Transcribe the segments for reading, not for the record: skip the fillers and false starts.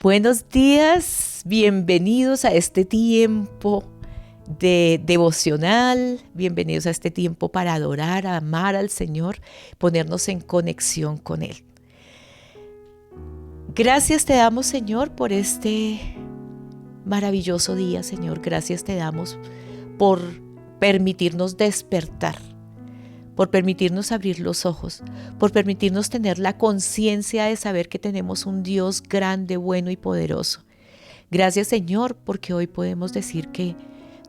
Buenos días, bienvenidos a este tiempo de devocional, bienvenidos a este tiempo para adorar, amar al Señor, ponernos en conexión con Él. Gracias te damos, Señor, por este maravilloso día, Señor. Gracias te damos por permitirnos despertar, por permitirnos abrir los ojos, por permitirnos tener la conciencia de saber que tenemos un Dios grande, bueno y poderoso. Gracias, Señor, porque hoy podemos decir que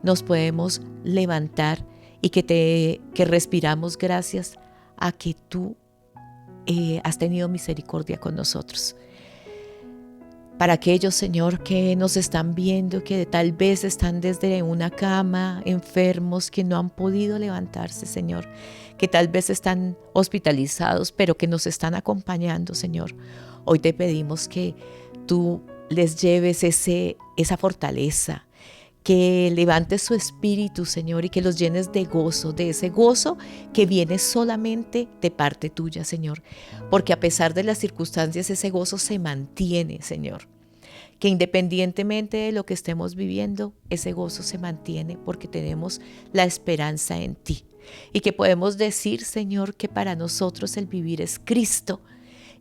nos podemos levantar y que respiramos gracias a que tú has tenido misericordia con nosotros. Para aquellos, Señor, que nos están viendo, que tal vez están desde una cama, enfermos, que no han podido levantarse, Señor, que tal vez están hospitalizados, pero que nos están acompañando, Señor. Hoy te pedimos que tú les lleves esa fortaleza, que levantes su espíritu, Señor, y que los llenes de gozo, de ese gozo que viene solamente de parte tuya, Señor. Porque a pesar de las circunstancias, ese gozo se mantiene, Señor. Que independientemente de lo que estemos viviendo, ese gozo se mantiene porque tenemos la esperanza en ti. Y que podemos decir, Señor, que para nosotros el vivir es Cristo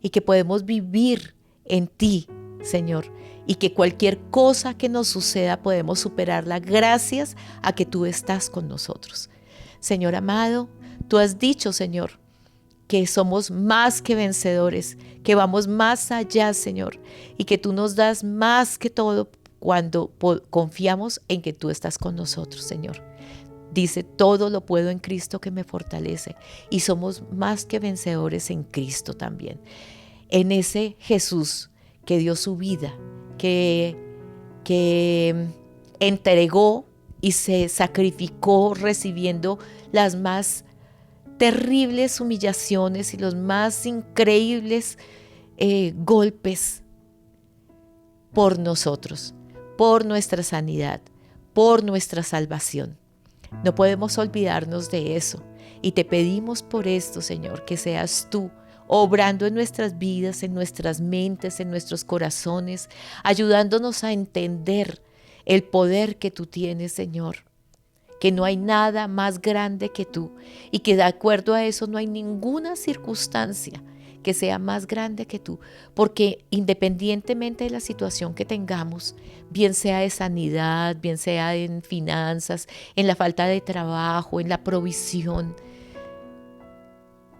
y que podemos vivir en ti, Señor, y que cualquier cosa que nos suceda podemos superarla gracias a que tú estás con nosotros. Señor amado, tú has dicho, Señor, que somos más que vencedores, que vamos más allá, Señor, y que tú nos das más que todo cuando confiamos en que tú estás con nosotros, Señor. Dice, todo lo puedo en Cristo que me fortalece, y somos más que vencedores en Cristo también. En ese Jesús que dio su vida, que entregó y se sacrificó recibiendo las más terribles humillaciones y los más increíbles golpes por nosotros, por nuestra sanidad, por nuestra salvación. No podemos olvidarnos de eso y te pedimos por esto, Señor, que seas tú obrando en nuestras vidas, en nuestras mentes, en nuestros corazones, ayudándonos a entender el poder que tú tienes, Señor, que no hay nada más grande que tú y que de acuerdo a eso no hay ninguna circunstancia que sea más grande que tú, porque independientemente de la situación que tengamos, bien sea de sanidad, bien sea en finanzas, en la falta de trabajo, en la provisión,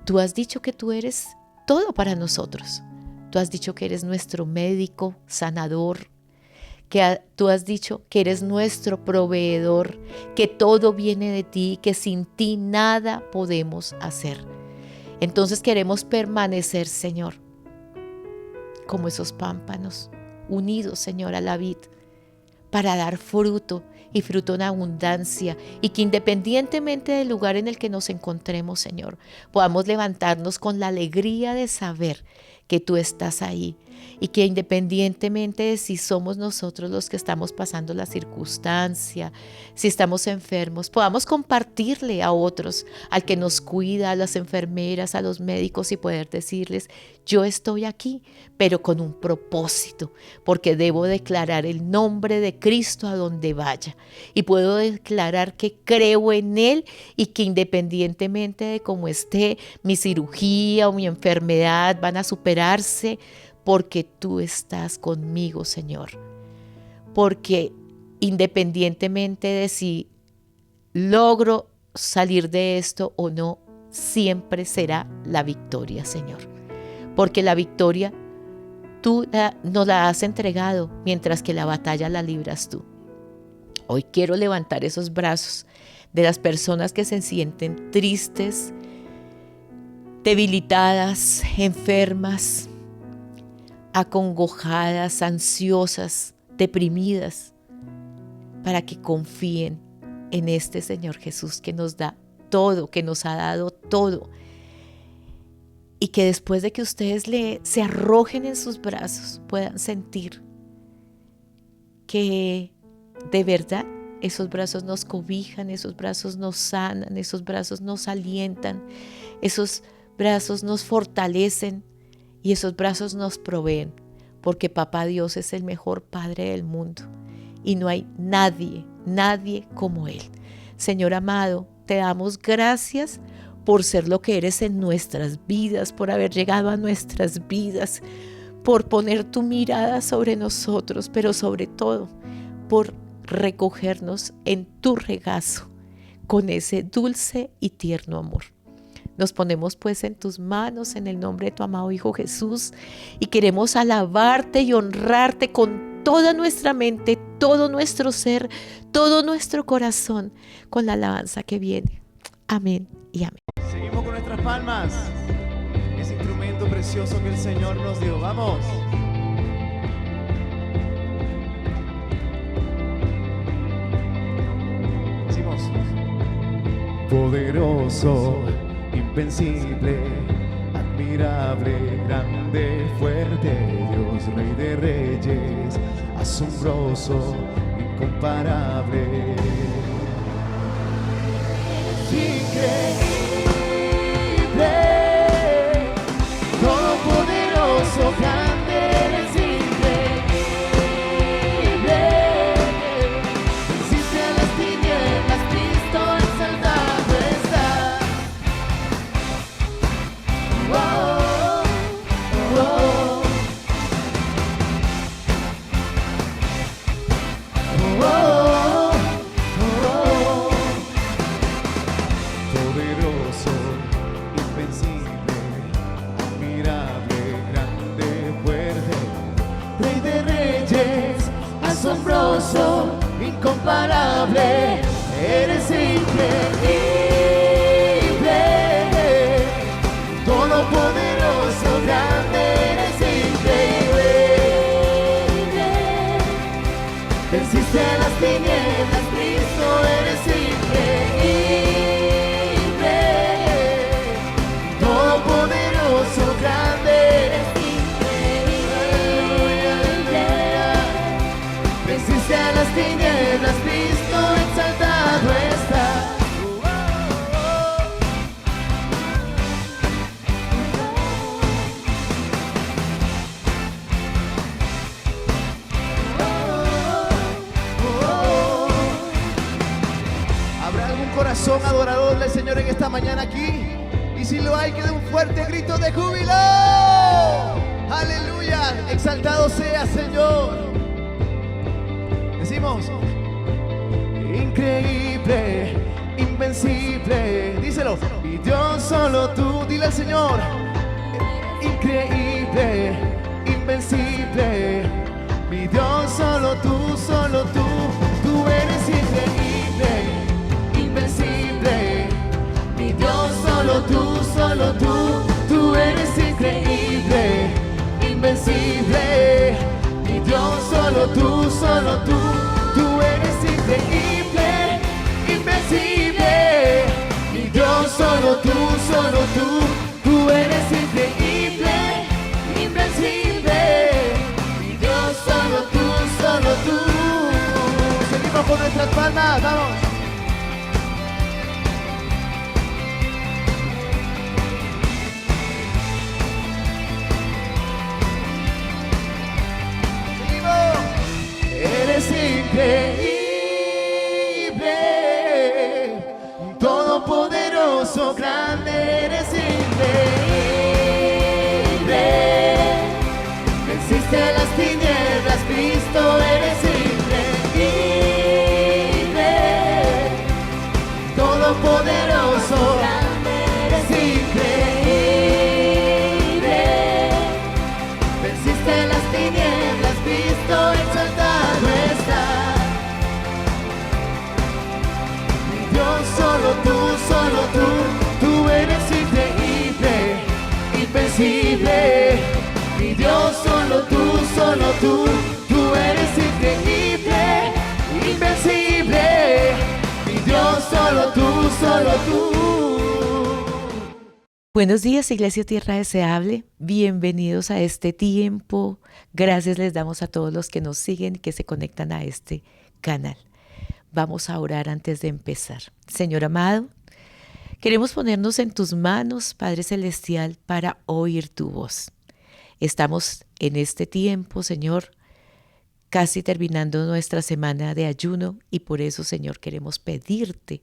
tú has dicho que tú eres todo para nosotros. Tú has dicho que eres nuestro médico, sanador, que tú has dicho que eres nuestro proveedor, que todo viene de ti, que sin ti nada podemos hacer. Entonces queremos permanecer, Señor, como esos pámpanos, unidos, Señor, a la vid, para dar fruto y fruto en abundancia, y que independientemente del lugar en el que nos encontremos, Señor, podamos levantarnos con la alegría de saber que tú estás ahí, y que independientemente de si somos nosotros los que estamos pasando la circunstancia, si estamos enfermos, podamos compartirle a otros, al que nos cuida, a las enfermeras, a los médicos, y poder decirles, yo estoy aquí, pero con un propósito, porque debo declarar el nombre de Cristo a donde vaya, y puedo declarar que creo en Él, y que independientemente de cómo esté mi cirugía o mi enfermedad, van a superarse, porque tú estás conmigo, Señor. Porque independientemente de si logro salir de esto o no, siempre será la victoria, Señor. Porque la victoria tú nos la has entregado, mientras que la batalla la libras tú. Hoy quiero levantar esos brazos de las personas que se sienten tristes, debilitadas, enfermas, acongojadas, ansiosas, deprimidas, para que confíen en este Señor Jesús que nos da todo, que nos ha dado todo, y que después de que ustedes se arrojen en sus brazos puedan sentir que de verdad esos brazos nos cobijan, esos brazos nos sanan, esos brazos nos alientan, esos brazos nos fortalecen y esos brazos nos proveen, porque Papá Dios es el mejor Padre del mundo y no hay nadie como Él. Señor amado, te damos gracias por ser lo que eres en nuestras vidas, por haber llegado a nuestras vidas, por poner tu mirada sobre nosotros, pero sobre todo por recogernos en tu regazo con ese dulce y tierno amor. Nos ponemos pues en tus manos en el nombre de tu amado Hijo Jesús y queremos alabarte y honrarte con toda nuestra mente, todo nuestro ser, todo nuestro corazón, con la alabanza que viene. Amén y amén. Seguimos con nuestras palmas, ese instrumento precioso que el Señor nos dio. ¡Vamos! Decimos: poderoso, invencible, admirable, grande, fuerte, Dios, Rey de Reyes, asombroso, incomparable, increíble, todopoderoso, grande, eres increíble, venciste a las tinieblas, Cristo exaltado está. Oh, oh, oh, oh. Poderoso, invencible, admirable, grande, fuerte, Rey de Reyes, asombroso, incomparable, eres increíble, todopoderoso, grande, eres increíble, venciste a las tinieblas, Cristo, eres increíble, todopoderoso, grande, eres increíble, venciste a las tinieblas, Cristo exaltado está. ¿Habrá algún corazón adorador del Señor en esta mañana aquí? Y si lo hay, que dé un fuerte grito de júbilo. ¡Aleluya! Exaltado sea, Señor. Decimos: increíble, invencible. Díselo. Y Dios, solo tú. Dile al Señor: increíble, invencible. Mi Dios, solo tú, solo tú. Tú eres increíble, invencible. Mi Dios, solo tú, solo tú. Tú eres increíble, invencible. Mi Dios, solo tú, solo tú. Tú eres increíble, invencible. Mi Dios, solo tú, solo tú. Tú eres increíble, invencible. Mi Dios, solo tú, solo tú. Seguimos con nuestras palmas, vamos. Eres increíble, todopoderoso, grande, eres increíble, venciste las tinieblas, Cristo, eres increíble, todopoderoso, grande, eres increíble, venciste las tinieblas, Cristo exaltado está. Mi Dios, solo tú, tú eres increíble, invencible. Mi Dios, solo tú, tú eres increíble, invencible. Mi Dios, solo tú, solo tú. Buenos días, Iglesia Tierra Deseable. Bienvenidos a este tiempo. Gracias les damos a todos los que nos siguen y que se conectan a este canal. Vamos a orar antes de empezar. Señor amado, queremos ponernos en tus manos, Padre Celestial, para oír tu voz. Estamos en este tiempo, Señor, casi terminando nuestra semana de ayuno y por eso, Señor, queremos pedirte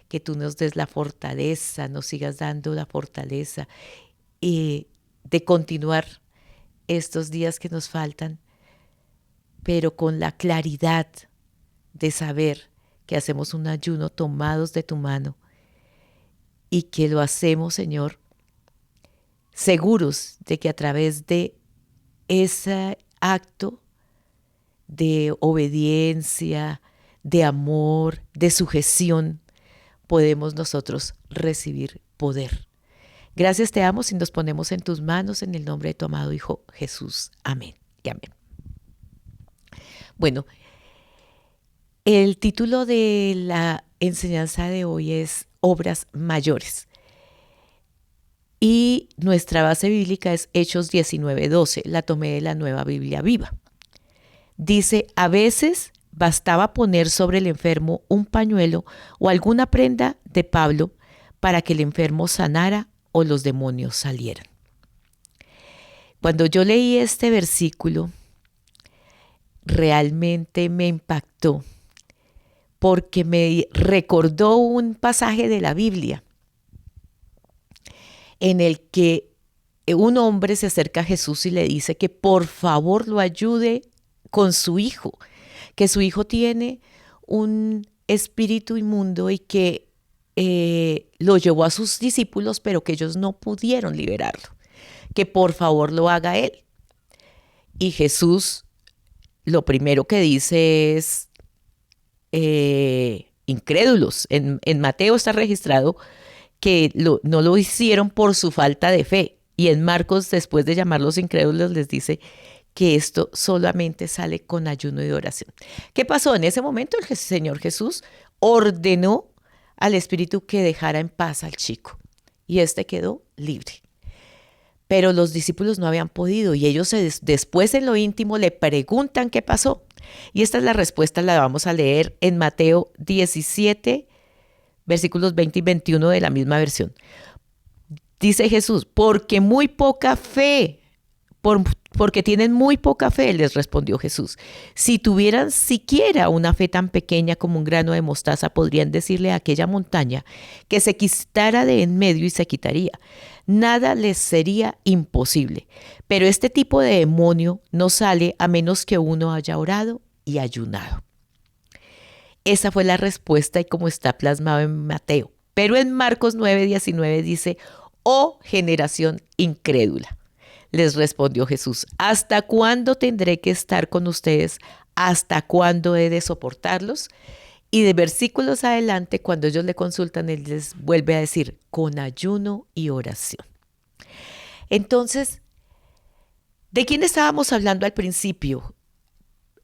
que tú nos des la fortaleza, nos sigas dando la fortaleza de continuar estos días que nos faltan, pero con la claridad de saber que hacemos un ayuno tomados de tu mano y que lo hacemos, Señor, seguros de que a través de ese acto de obediencia, de amor, de sujeción, podemos nosotros recibir poder. Gracias te damos y nos ponemos en tus manos en el nombre de tu amado Hijo Jesús. Amén y amén. Bueno, el título de la enseñanza de hoy es Obras Mayores. Y nuestra base bíblica es Hechos 19:12. La tomé de la Nueva Biblia Viva. Dice, a veces bastaba poner sobre el enfermo un pañuelo o alguna prenda de Pablo para que el enfermo sanara o los demonios salieran. Cuando yo leí este versículo, realmente me impactó porque me recordó un pasaje de la Biblia en el que un hombre se acerca a Jesús y le dice que por favor lo ayude con su hijo, que su hijo tiene un espíritu inmundo y que lo llevó a sus discípulos, pero que ellos no pudieron liberarlo, que por favor lo haga él. Y Jesús lo primero que dice es, incrédulos. En Mateo está registrado que no lo hicieron por su falta de fe. Y en Marcos, después de llamarlos incrédulos, les dice que esto solamente sale con ayuno y oración. ¿Qué pasó? En ese momento el Señor Jesús ordenó al espíritu que dejara en paz al chico y este quedó libre. Pero los discípulos no habían podido y ellos después en lo íntimo le preguntan qué pasó. Y esta es la respuesta, la vamos a leer en Mateo 17, versículos 20 y 21 de la misma versión. Dice Jesús, porque muy poca fe, porque tienen muy poca fe, les respondió Jesús. Si tuvieran siquiera una fe tan pequeña como un grano de mostaza, podrían decirle a aquella montaña que se quitara de en medio y se quitaría. Nada les sería imposible. Pero este tipo de demonio no sale a menos que uno haya orado y ayunado. Esa fue la respuesta y como está plasmado en Mateo. Pero en Marcos 9:19 dice, oh generación incrédula. Les respondió Jesús, ¿hasta cuándo tendré que estar con ustedes? ¿Hasta cuándo he de soportarlos? Y de versículos adelante, cuando ellos le consultan, él les vuelve a decir, con ayuno y oración. Entonces, ¿de quién estábamos hablando al principio?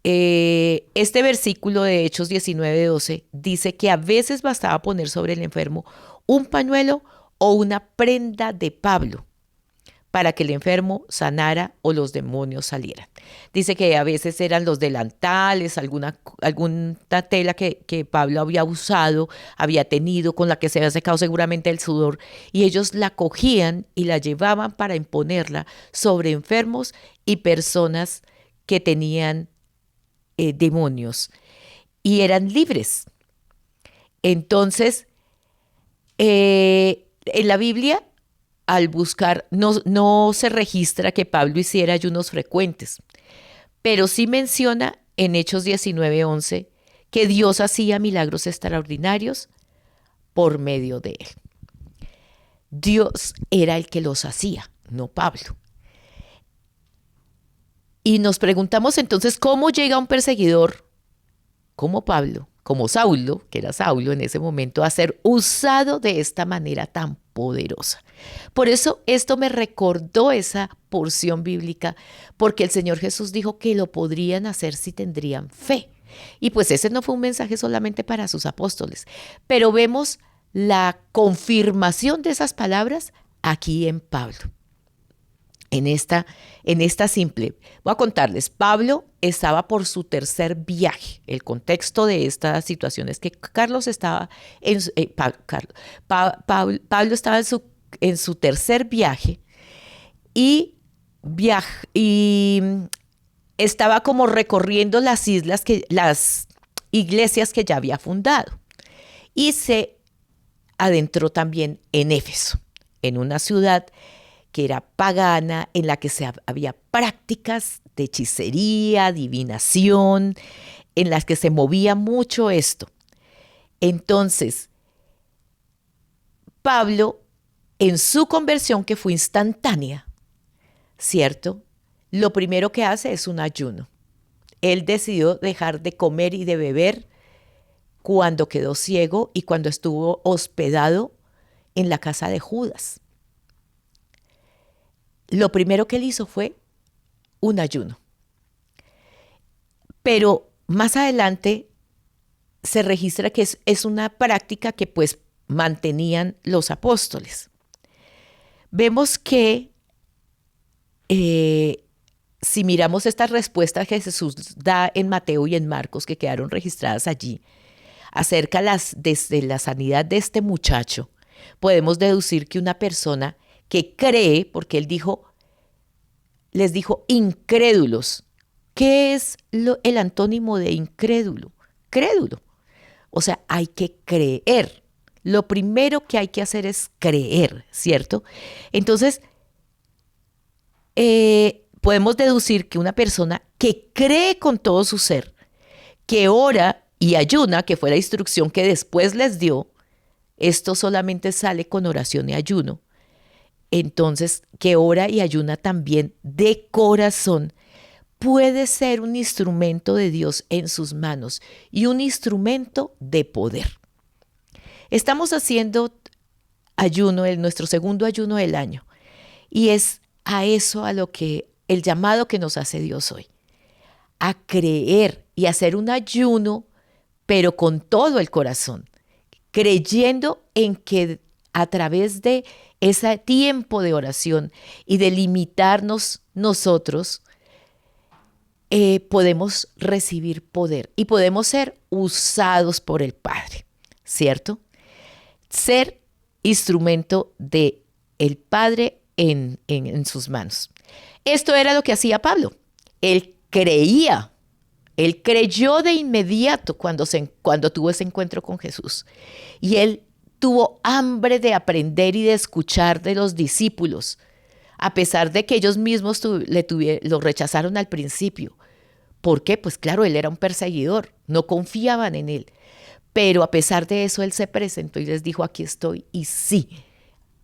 Este versículo de Hechos 19:12 dice que a veces bastaba poner sobre el enfermo un pañuelo o una prenda de Pablo para que el enfermo sanara o los demonios salieran. Dice que a veces eran los delantales, alguna tela que Pablo había usado, había tenido, con la que se había secado seguramente el sudor, y ellos la cogían y la llevaban para imponerla sobre enfermos y personas que tenían demonios y eran libres. Entonces, en la Biblia, al buscar, no se registra que Pablo hiciera ayunos frecuentes, pero sí menciona en Hechos 19:11 que Dios hacía milagros extraordinarios por medio de él. Dios era el que los hacía, no Pablo. Y nos preguntamos entonces, ¿cómo llega un perseguidor como Pablo, como Saulo, que era Saulo en ese momento, a ser usado de esta manera tan poderosa? Por eso esto me recordó esa porción bíblica, porque el Señor Jesús dijo que lo podrían hacer si tendrían fe. Y pues ese no fue un mensaje solamente para sus apóstoles, pero vemos la confirmación de esas palabras aquí en Pablo. En esta simple, voy a contarles, Pablo estaba por su tercer viaje. El contexto de esta situación es que Pablo estaba en su tercer viaje y y estaba como recorriendo las iglesias que ya había fundado. Y se adentró también en Éfeso, en una ciudad que era pagana, en la que había prácticas de hechicería, adivinación, en las que se movía mucho esto. Entonces, Pablo, en su conversión, que fue instantánea, ¿cierto? Lo primero que hace es un ayuno. Él decidió dejar de comer y de beber cuando quedó ciego y cuando estuvo hospedado en la casa de Judas. Lo primero que él hizo fue un ayuno. Pero más adelante se registra que es una práctica que pues mantenían los apóstoles. Vemos que si miramos estas respuestas que Jesús da en Mateo y en Marcos, que quedaron registradas allí, acerca de la sanidad de este muchacho, podemos deducir que una persona que cree, porque él les dijo incrédulos. ¿Qué es el antónimo de incrédulo? Crédulo. O sea, hay que creer. Lo primero que hay que hacer es creer, ¿cierto? Entonces, podemos deducir que una persona que cree con todo su ser, que ora y ayuna, que fue la instrucción que después les dio, esto solamente sale con oración y ayuno. Entonces, que ora y ayuna también de corazón, puede ser un instrumento de Dios en sus manos y un instrumento de poder. Estamos haciendo ayuno, nuestro segundo ayuno del año, y es a eso a lo que el llamado que nos hace Dios hoy, a creer y hacer un ayuno, pero con todo el corazón, creyendo en que a través de ese tiempo de oración y de limitarnos nosotros, podemos recibir poder y podemos ser usados por el Padre, ¿cierto? Ser instrumento de el Padre en sus manos. Esto era lo que hacía Pablo. Él creía, él creyó de inmediato cuando tuvo ese encuentro con Jesús. Y él tuvo hambre de aprender y de escuchar de los discípulos, a pesar de que ellos mismos lo rechazaron al principio. ¿Por qué? Pues claro, él era un perseguidor, no confiaban en él. Pero a pesar de eso, él se presentó y les dijo, aquí estoy. Y sí,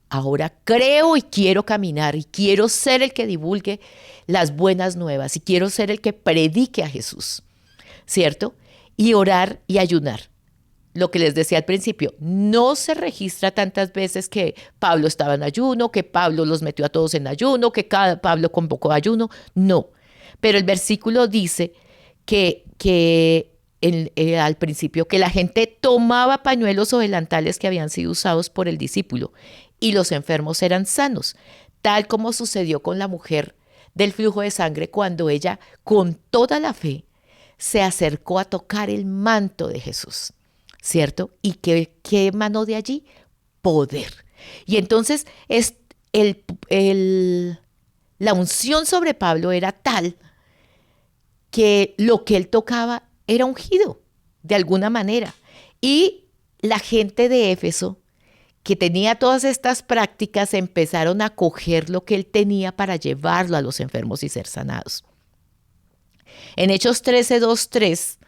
ahora creo y quiero caminar y quiero ser el que divulgue las buenas nuevas y quiero ser el que predique a Jesús, ¿cierto? Y orar y ayunar. Lo que les decía al principio, no se registra tantas veces que Pablo estaba en ayuno, que Pablo los metió a todos en ayuno, que Pablo convocó ayuno, no. Pero el versículo dice que al principio que la gente tomaba pañuelos o delantales que habían sido usados por el discípulo y los enfermos eran sanos, tal como sucedió con la mujer del flujo de sangre cuando ella con toda la fe se acercó a tocar el manto de Jesús, ¿cierto? ¿Y qué emanó de allí? Poder. Y entonces la unción sobre Pablo era tal que lo que él tocaba era ungido de alguna manera. Y la gente de Éfeso, que tenía todas estas prácticas, empezaron a coger lo que él tenía para llevarlo a los enfermos y ser sanados. En Hechos 13:2-3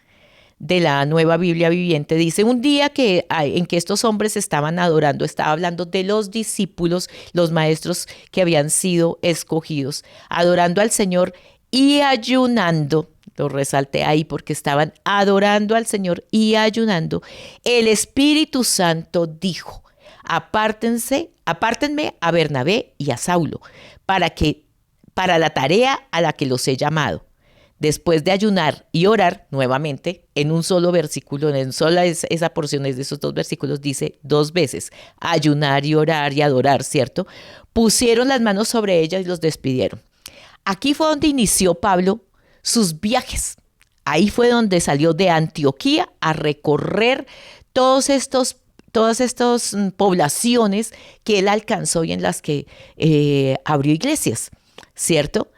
de la Nueva Biblia Viviente dice, un día en que estos hombres estaban adorando, estaba hablando de los discípulos, los maestros que habían sido escogidos, adorando al Señor y ayunando. Lo resalté ahí porque estaban adorando al Señor y ayunando. El Espíritu Santo dijo, apártenme a Bernabé y a Saulo para la tarea a la que los he llamado. Después de ayunar y orar nuevamente, en un solo versículo, en sola esa porción de esos dos versículos, dice 2 veces, ayunar y orar y adorar, ¿cierto? Pusieron las manos sobre ellas y los despidieron. Aquí fue donde inició Pablo sus viajes. Ahí fue donde salió de Antioquía a recorrer todas estas poblaciones que él alcanzó y en las que abrió iglesias. ¿cierto?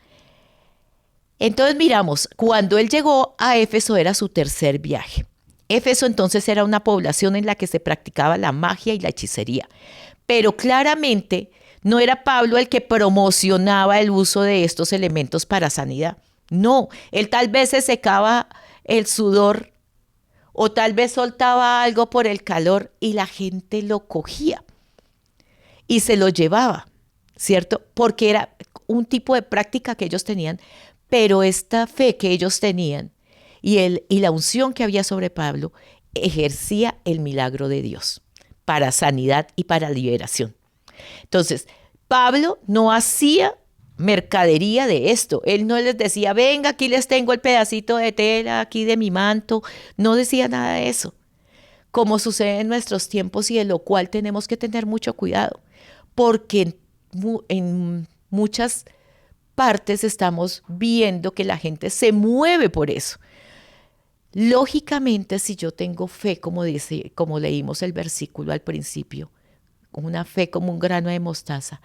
Entonces miramos, cuando él llegó a Éfeso era su tercer viaje. Éfeso entonces era una población en la que se practicaba la magia y la hechicería. Pero claramente no era Pablo el que promocionaba el uso de estos elementos para sanidad. No, él tal vez se secaba el sudor o tal vez soltaba algo por el calor y la gente lo cogía y se lo llevaba, ¿cierto? Porque era un tipo de práctica que ellos tenían, pero esta fe que ellos tenían y la unción que había sobre Pablo ejercía el milagro de Dios para sanidad y para liberación. Entonces, Pablo no hacía mercadería de esto. Él no les decía, venga, aquí les tengo el pedacito de tela, aquí de mi manto. No decía nada de eso, como sucede en nuestros tiempos y de lo cual tenemos que tener mucho cuidado, porque en muchas partes estamos viendo que la gente se mueve por eso. Lógicamente, si yo tengo fe, como dice, como leímos el versículo al principio, una fe como un grano de mostaza,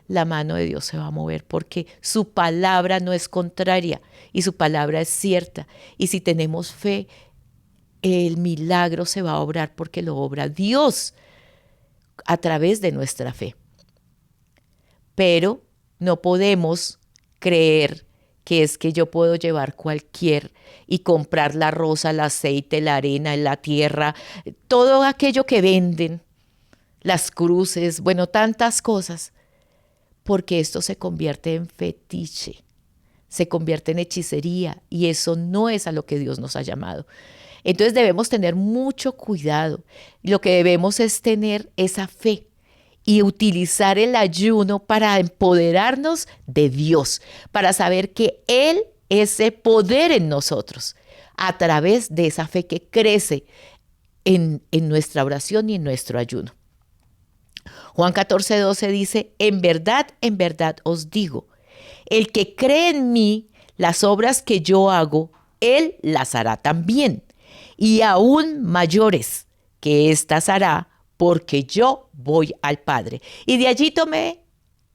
la mano de Dios se va a mover porque su palabra no es contraria y su palabra es cierta. Y si tenemos fe, el milagro se va a obrar porque lo obra Dios a través de nuestra fe. Pero no podemos creer que es que yo puedo llevar cualquier y comprar la rosa, el aceite, la arena, la tierra, todo aquello que venden, las cruces, bueno, tantas cosas, porque esto se convierte en fetiche, se convierte en hechicería y eso no es a lo que Dios nos ha llamado. Entonces debemos tener mucho cuidado. Lo que debemos es tener esa fe y utilizar el ayuno para empoderarnos de Dios, para saber que Él es el poder en nosotros, a través de esa fe que crece en nuestra oración y en nuestro ayuno. Juan 14:12 dice, en verdad os digo, el que cree en mí, las obras que yo hago, Él las hará también, y aún mayores que éstas hará, porque yo voy al Padre. Y de allí tomé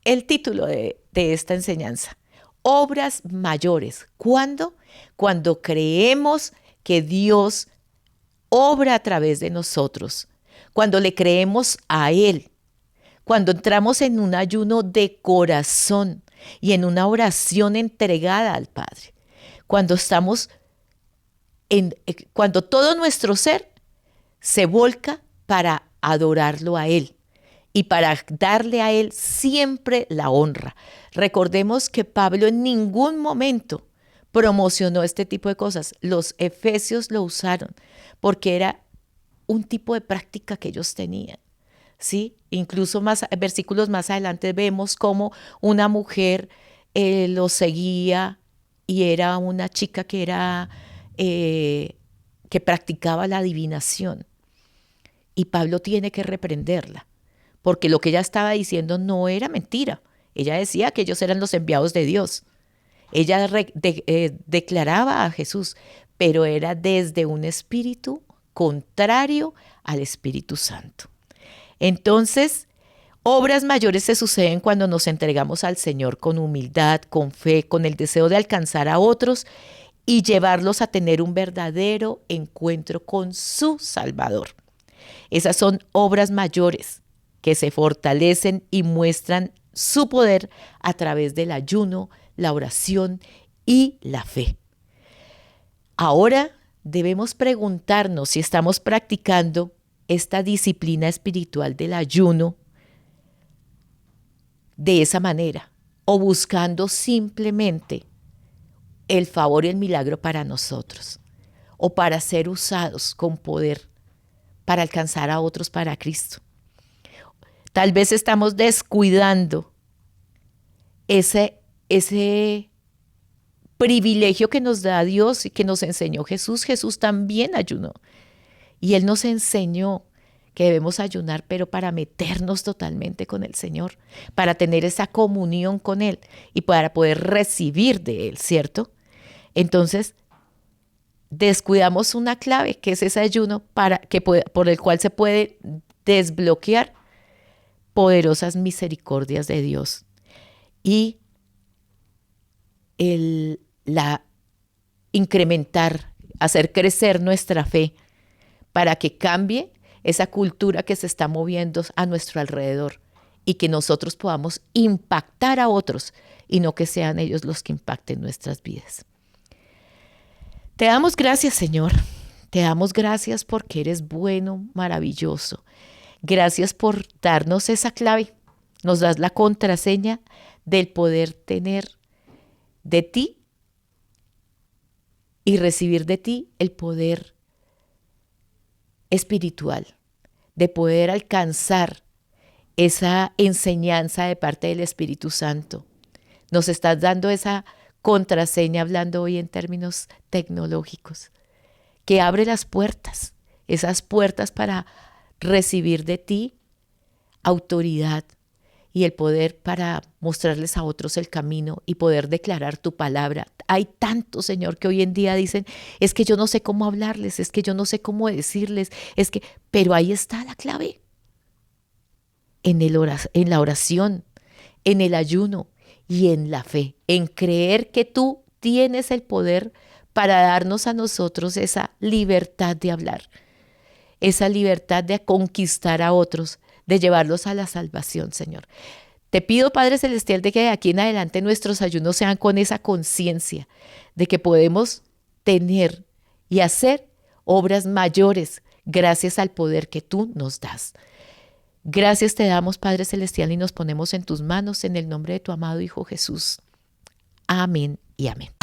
el título de esta enseñanza. Obras mayores. ¿Cuándo? Cuando creemos que Dios obra a través de nosotros. Cuando le creemos a Él. Cuando entramos en un ayuno de corazón y en una oración entregada al Padre. Cuando estamos cuando todo nuestro ser se volca para adorarlo a Él y para darle a Él siempre la honra. Recordemos que Pablo en ningún momento promocionó este tipo de cosas. Los efesios lo usaron porque era un tipo de práctica que ellos tenían. ¿Sí? Incluso versículos más adelante vemos cómo una mujer lo seguía y era una chica que era que practicaba la adivinación. Y Pablo tiene que reprenderla, porque lo que ella estaba diciendo no era mentira. Ella decía que ellos eran los enviados de Dios. Ella declaraba a Jesús, pero era desde un espíritu contrario al Espíritu Santo. Entonces, obras mayores se suceden cuando nos entregamos al Señor con humildad, con fe, con el deseo de alcanzar a otros y llevarlos a tener un verdadero encuentro con su Salvador. Esas son obras mayores que se fortalecen y muestran su poder a través del ayuno, la oración y la fe. Ahora debemos preguntarnos si estamos practicando esta disciplina espiritual del ayuno de esa manera o buscando simplemente el favor y el milagro para nosotros o para ser usados con poder para alcanzar a otros para Cristo. Tal vez estamos descuidando ese privilegio que nos da Dios y que nos enseñó Jesús. Jesús también ayunó y Él nos enseñó que debemos ayunar, pero para meternos totalmente con el Señor, para tener esa comunión con Él y para poder recibir de Él, ¿cierto? Entonces, descuidamos una clave, que es ese ayuno por el cual se puede desbloquear poderosas misericordias de Dios y incrementar, hacer crecer nuestra fe para que cambie esa cultura que se está moviendo a nuestro alrededor y que nosotros podamos impactar a otros y no que sean ellos los que impacten nuestras vidas. Te damos gracias, Señor. Te damos gracias porque eres bueno, maravilloso. Gracias por darnos esa clave. Nos das la contraseña del poder tener de ti y recibir de ti el poder espiritual, de poder alcanzar esa enseñanza de parte del Espíritu Santo. Nos estás dando esa contraseña, hablando hoy en términos tecnológicos, que abre las puertas, esas puertas para recibir de ti autoridad y el poder para mostrarles a otros el camino y poder declarar tu palabra. Hay tanto, Señor, que hoy en día dicen, es que yo no sé cómo hablarles, es que yo no sé cómo decirles, pero ahí está la clave. En la oración, en el ayuno y en la fe, en creer que tú tienes el poder para darnos a nosotros esa libertad de hablar, esa libertad de conquistar a otros, de llevarlos a la salvación, Señor. Te pido, Padre Celestial, de que de aquí en adelante nuestros ayunos sean con esa conciencia de que podemos tener y hacer obras mayores gracias al poder que tú nos das. Gracias te damos, Padre Celestial, y nos ponemos en tus manos en el nombre de tu amado Hijo Jesús. Amén y amén.